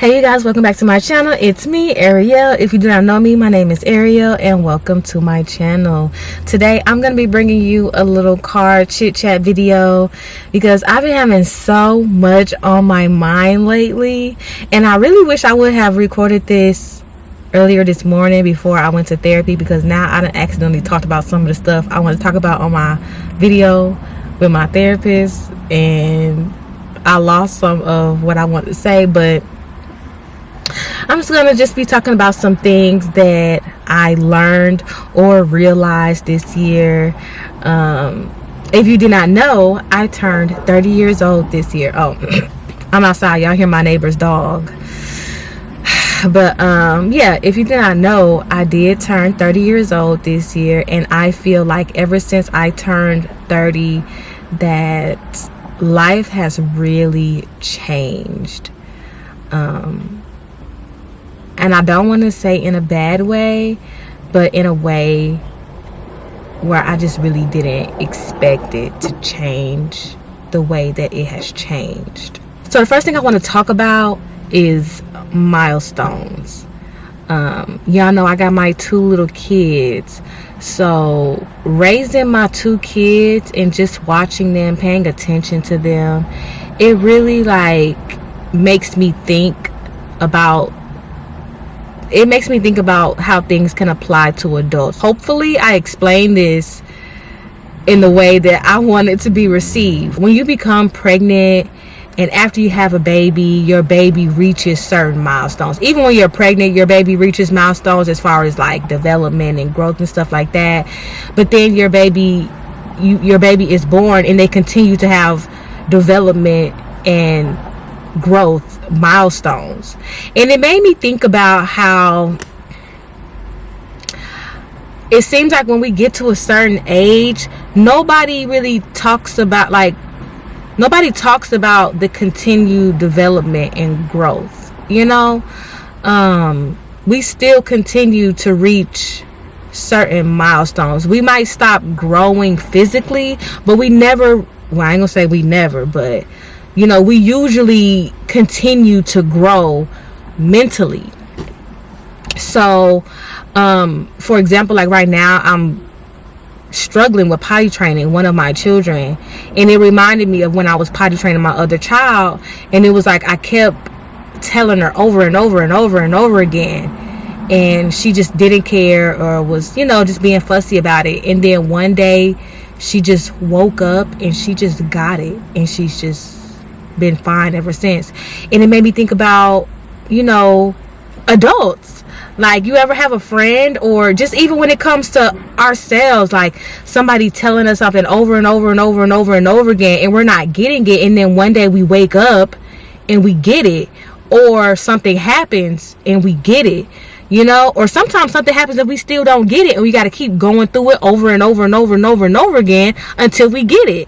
Hey you guys, welcome back to my channel. It's me, Ariel. If you do not know me, my name is Ariel and welcome to my channel. Today I'm going to be bringing you a little car chit chat video because I've been having so much on my mind lately, and I really wish I would have recorded this earlier this morning before I went to therapy, because now I done accidentally talked about some of the stuff I want to talk about on my video with my therapist, and I lost some of what I wanted to say. But I'm just gonna be talking about some things that I learned or realized this year. If you did not know, I turned 30 years old this year. Oh, I'm outside, y'all hear my neighbor's dog. But yeah, if you did not know, I did turn 30 years old this year, and I feel like ever since I turned 30 that life has really changed. And I don't want to say in a bad way, but in a way where I just really didn't expect it to change the way that it has changed. So the first thing I want to talk about is milestones. Y'all know I got my 2 little kids. So raising my 2 kids and just watching them, paying attention to them, it really makes me think about how things can apply to adults. Hopefully I explain this in the way that I want it to be received. When you become pregnant and after you have a baby, your baby reaches certain milestones. Even when you're pregnant, your baby reaches milestones as far as development and growth and stuff like that. But then your baby is born and they continue to have development and growth milestones. And it made me think about how it seems like when we get to a certain age, nobody really talks about the continued development and growth. We still continue to reach certain milestones. We might stop growing physically, but I ain't gonna say we never, but we usually continue to grow mentally. So, for example, right now, I'm struggling with potty training one of my children, and it reminded me of when I was potty training my other child, and it was I kept telling her over and over and over and over again, and she just didn't care or was, just being fussy about it. And then one day, she just woke up and she just got it, and she's just been fine ever since. And it made me think about adults. You ever have a friend, or just even when it comes to ourselves, somebody telling us something over and over and over and over and over again, and we're not getting it, and then one day we wake up and we get it, or something happens and we get it, or sometimes something happens and we still don't get it, and we got to keep going through it over and over and over and over and over again until we get it.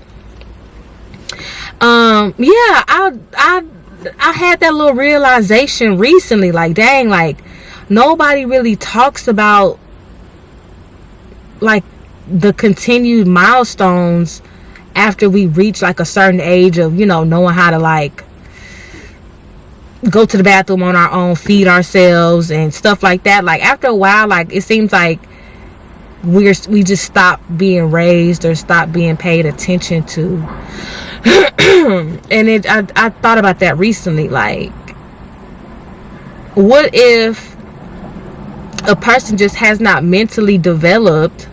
Yeah, I had that little realization recently, dang, nobody really talks about the continued milestones after we reach a certain age of knowing how to go to the bathroom on our own, feed ourselves and stuff like that. After a while, it seems we just stop being raised or stop being paid attention to. And I thought about that recently. What if a person just has not mentally developed,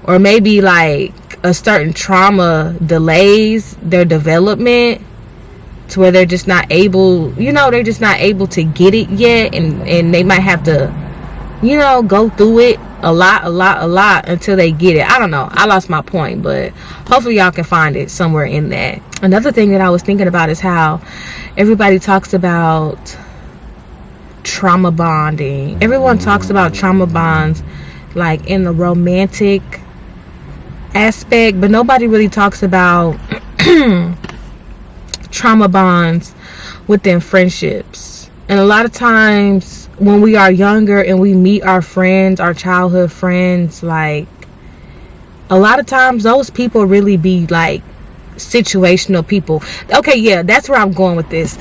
or maybe a certain trauma delays their development to where they're just not able, they're just not able to get it yet, and they might have to, go through it a lot until they get it. I don't know. I lost my point, but hopefully y'all can find it somewhere in that. Another thing that I was thinking about is how everybody talks about trauma bonding. Everyone talks about trauma bonds in the romantic aspect, but nobody really talks about trauma bonds within friendships. And a lot of times when we are younger and we meet our friends, our childhood friends, a lot of times those people really be situational people. Okay, yeah, that's where I'm going with this.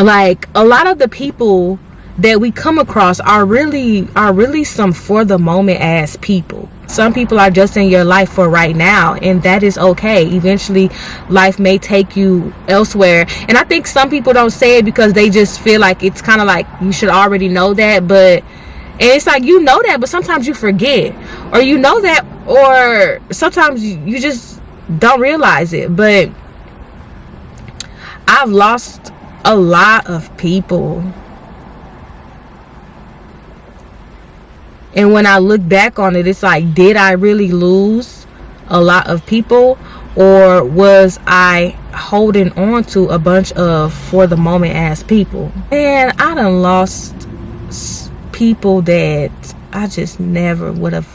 like a lot of the people that we come across are really some for the moment ass people. Some people are just in your life for right now, and that is okay. Eventually life may take you elsewhere, and I think some people don't say it because they just feel like it's kind of like you should already know that. But and it's like, you know that, but sometimes you forget, or you know that, or sometimes you just don't realize it. But I've lost a lot of people, and when I look back on it, it's like, did I really lose a lot of people, or was I holding on to a bunch of for the moment ass people? And I done lost people that I just never would have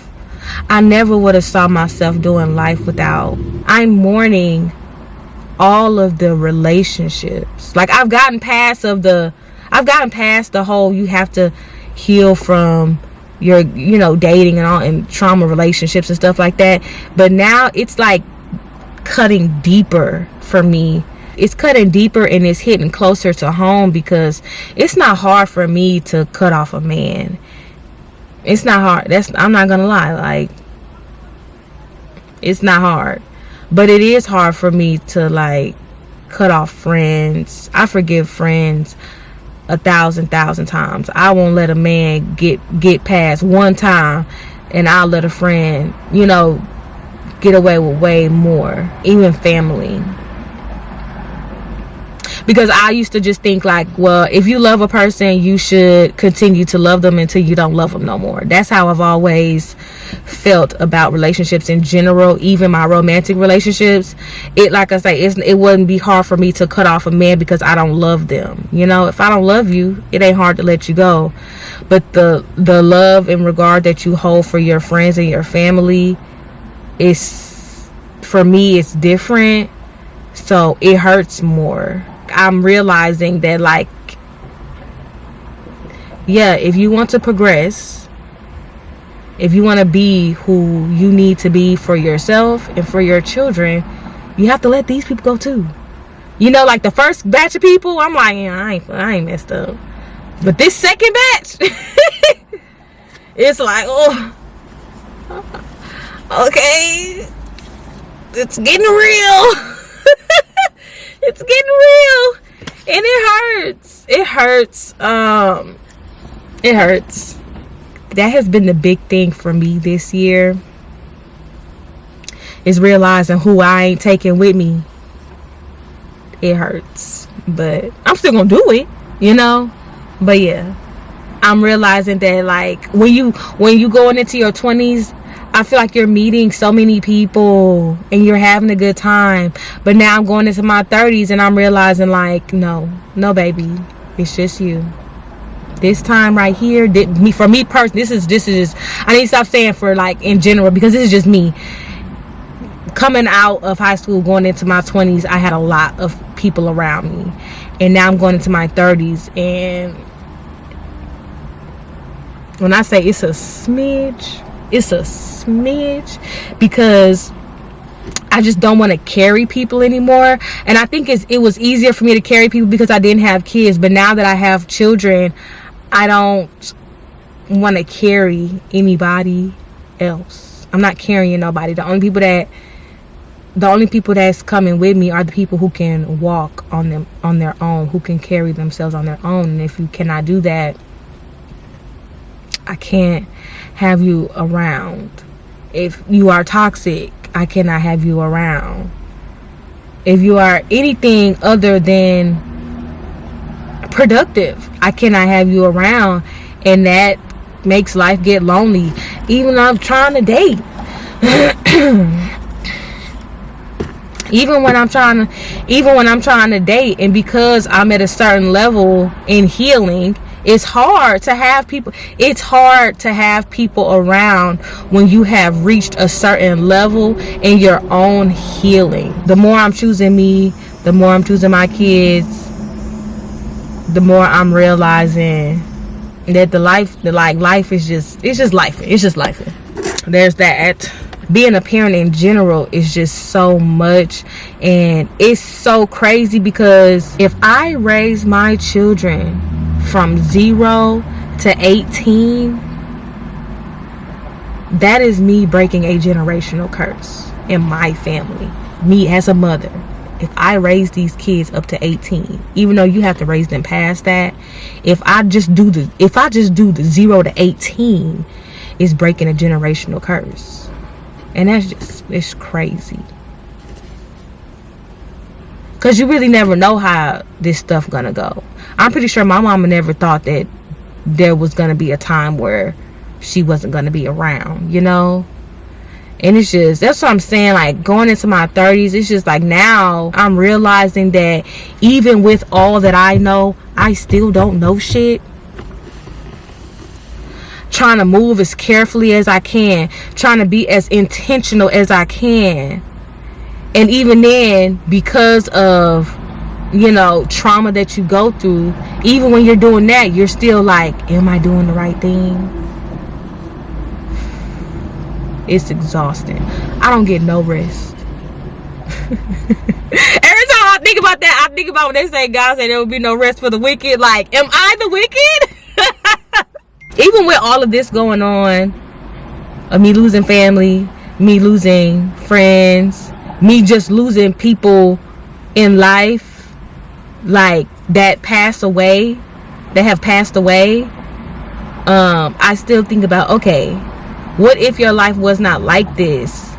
saw myself doing life without. I'm mourning all of the relationships. Like, I've gotten past the whole you have to heal from your, you know, dating and all, and trauma relationships and stuff like that. But now it's like cutting deeper for me. It's cutting deeper, and it's hitting closer to home, because it's not hard for me to cut off a man. It's not hard. I'm not gonna lie. Like, it's not hard. But it is hard for me to, like, cut off friends. I forgive friends 1,000 times. I won't let a man get past one time, and I'll let a friend, you know, get away with way more. Even family. Because I used to just think like, well, if you love a person, you should continue to love them until you don't love them no more. That's how I've always felt about relationships in general, even my romantic relationships. It, like I say, it wouldn't be hard for me to cut off a man because I don't love them. You know, if I don't love you, it ain't hard to let you go. But the love and regard that you hold for your friends and your family is, for me, it's different. So it hurts more. I'm realizing that, like, yeah, if you want to progress, if you want to be who you need to be for yourself and for your children, you have to let these people go too. You know, like the first batch of people, I'm like, yeah, I ain't messed up. But this second batch, it's like, oh, okay, it's getting real. It's getting real, and it hurts. It hurts. It hurts. That has been the big thing for me this year, is realizing who I ain't taking with me. It hurts, but I'm still gonna do it, you know. But yeah, I'm realizing that, like, when you going into your 20s, I feel like you're meeting so many people and you're having a good time. But now I'm going into my 30s and I'm realizing, like, no baby, it's just you. This time right here, for me personally, this is just, I need to stop saying for, like, in general, because this is just me. Coming out of high school, going into my 20s, I had a lot of people around me. And now I'm going into my 30s, and when I say it's a smidge, because I just don't want to carry people anymore. And I think it was easier for me to carry people because I didn't have kids. But now that I have children, I don't want to carry anybody else. I'm not carrying nobody. The only people that's coming with me are the people who can walk on their own, who can carry themselves on their own. And if you cannot do that, I can't have you around. If you are toxic, I cannot have you around. If you are anything other than productive, I cannot have you around. And that makes life get lonely. Even when I'm trying to date. even when I'm trying to date, and because I'm at a certain level in healing, it's hard to have people around when you have reached a certain level in your own healing. The more I'm choosing me, the more I'm choosing my kids, the more I'm realizing that life is just life. It's just life. There's that. being a parent in general is just so much, and it's so crazy because if I raise my children from 0 to 18, that is me breaking a generational curse in my family. Me as a mother, if I raise these kids up to 18, even though you have to raise them past that, if I just do the 0 to 18, it's breaking a generational curse. And that's just, it's crazy. Because you really never know how this stuff gonna go. I'm pretty sure my mama never thought that there was gonna be a time where she wasn't gonna be around, you know? And it's just, that's what I'm saying, like going into my 30s, it's just like now I'm realizing that even with all that I know, I still don't know shit. Trying to move as carefully as I can, trying to be as intentional as I can. And even then, because of, you know, trauma that you go through, even when you're doing that, you're still like, am I doing the right thing? It's exhausting. I don't get no rest. Every time I think about that, I think about when they say God said there will be no rest for the wicked. Like, am I the wicked? Even with all of this going on, of me losing family, me losing friends, me just losing people in life, like that pass away, that have passed away, I still think about, okay, what if your life was not like this?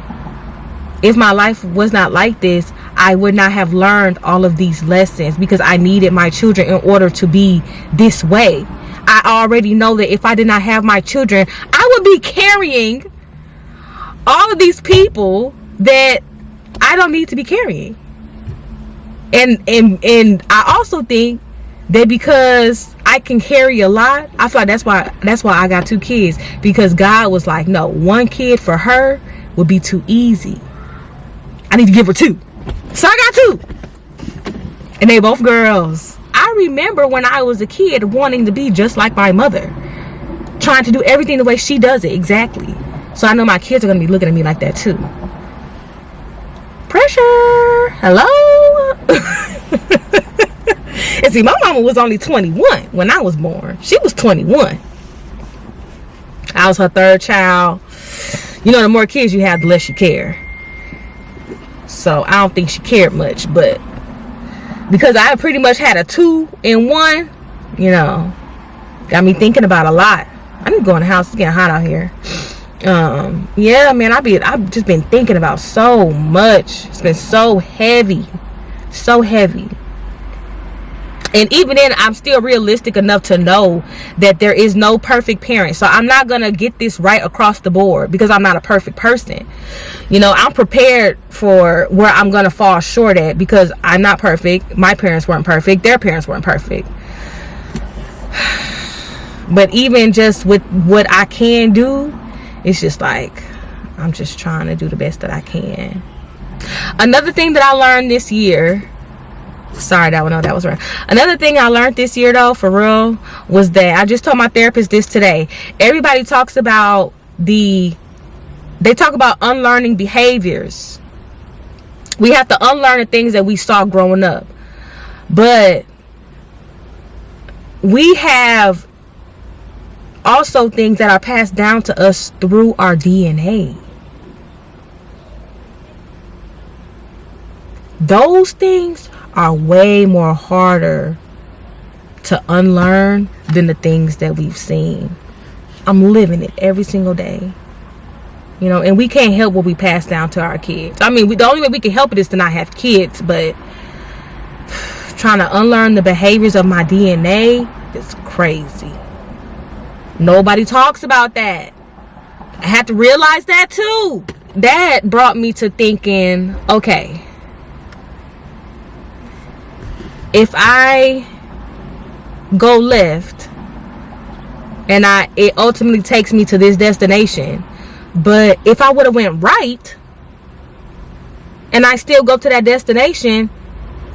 If my life was not like this, I would not have learned all of these lessons because I needed my children in order to be this way. I already know that if I did not have my children, I would be carrying all of these people that I don't need to be carrying. And I also think that because I can carry a lot, I feel like that's why I got 2 kids, because God was like, no, 1 kid for her would be too easy. I need to give her 2. So I got 2. And they both girls. I remember when I was a kid wanting to be just like my mother, trying to do everything the way she does it exactly. So I know my kids are going to be looking at me like that too. Pressure. Hello. And see, my mama was only 21 when I was born. She was 21. I was her 3rd child. You know, the more kids you have, the less you care. So I don't think she cared much, but because I pretty much had a 2 in 1, you know, got me thinking about a lot. I need to go in the house. It's getting hot out here. Yeah, man, I've just been thinking about so much. It's been so heavy. So heavy. And even then, I'm still realistic enough to know that there is no perfect parent. So I'm not going to get this right across the board because I'm not a perfect person. You know, I'm prepared for where I'm going to fall short at because I'm not perfect. My parents weren't perfect. Their parents weren't perfect. But even just with what I can do, it's just like, I'm just trying to do the best that I can. Another thing that I learned this year, sorry, that was wrong. Another thing I learned this year, though, for real, was that I just told my therapist this today. Everybody talks about they talk about unlearning behaviors. We have to unlearn the things that we saw growing up. But we have also things that are passed down to us through our DNA. Those things are way more harder to unlearn than the things that we've seen. I'm living it every single day. You know, and we can't help what we pass down to our kids. I mean, the only way we can help it is to not have kids, but trying to unlearn the behaviors of my DNA is crazy. Nobody talks about that. I had to realize that too. That brought me to thinking, okay, if I go left and it ultimately takes me to this destination, but if I would have went right and I still go to that destination,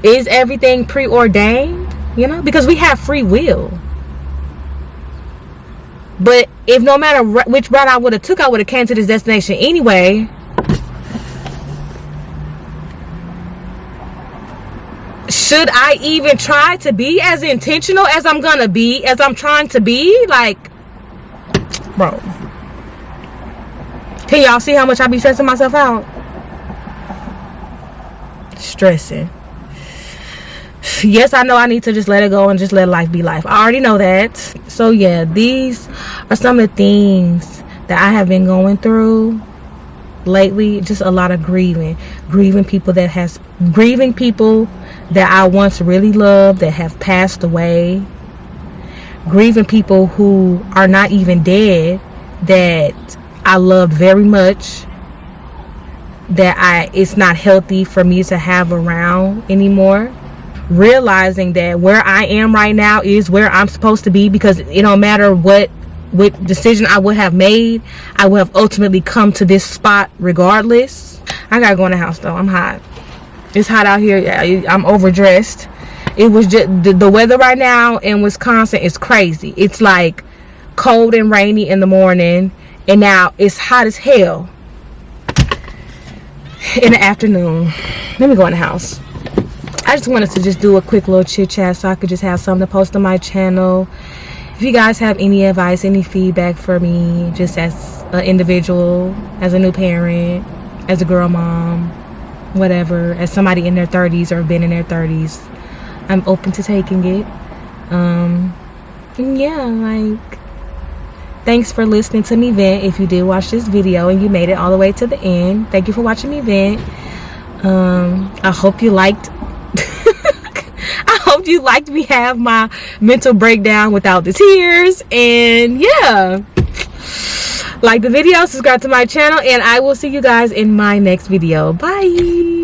is everything preordained? You know, because we have free will. But if no matter which route I would have took, I would have came to this destination anyway. should I even try to be as intentional as I'm gonna be, as I'm trying to be? Like, bro, can y'all see how much I be stressing myself out? Stressing. Yes, I know I need to just let it go and just let life be life. I already know that. So yeah, these are some of the things that I have been going through lately. Just a lot of grieving people that I once really loved that have passed away, grieving people who are not even dead that I loved very much, that it's not healthy for me to have around anymore. Realizing that where I am right now is where I'm supposed to be, because it don't matter what decision I would have made, I would have ultimately come to this spot regardless. I gotta go in the house though. I'm hot. It's hot out here. I'm overdressed. It was just the weather right now in Wisconsin is crazy. It's like cold and rainy in the morning, and now it's hot as hell in the afternoon. Let me go in the house. I just wanted to just do a quick little chit chat so I could just have something to post on my channel. If you guys have any advice, any feedback for me, just as an individual, as a new parent, as a girl mom, whatever, as somebody in their 30s or been in their 30s, I'm open to taking it. Yeah, like, thanks for listening to me vent. If you did watch this video and you made it all the way to the end, thank you for watching me vent. I hope you liked I hope you liked me have my mental breakdown without the tears. And yeah, like the video, subscribe to my channel, and I will see you guys in my next video. Bye.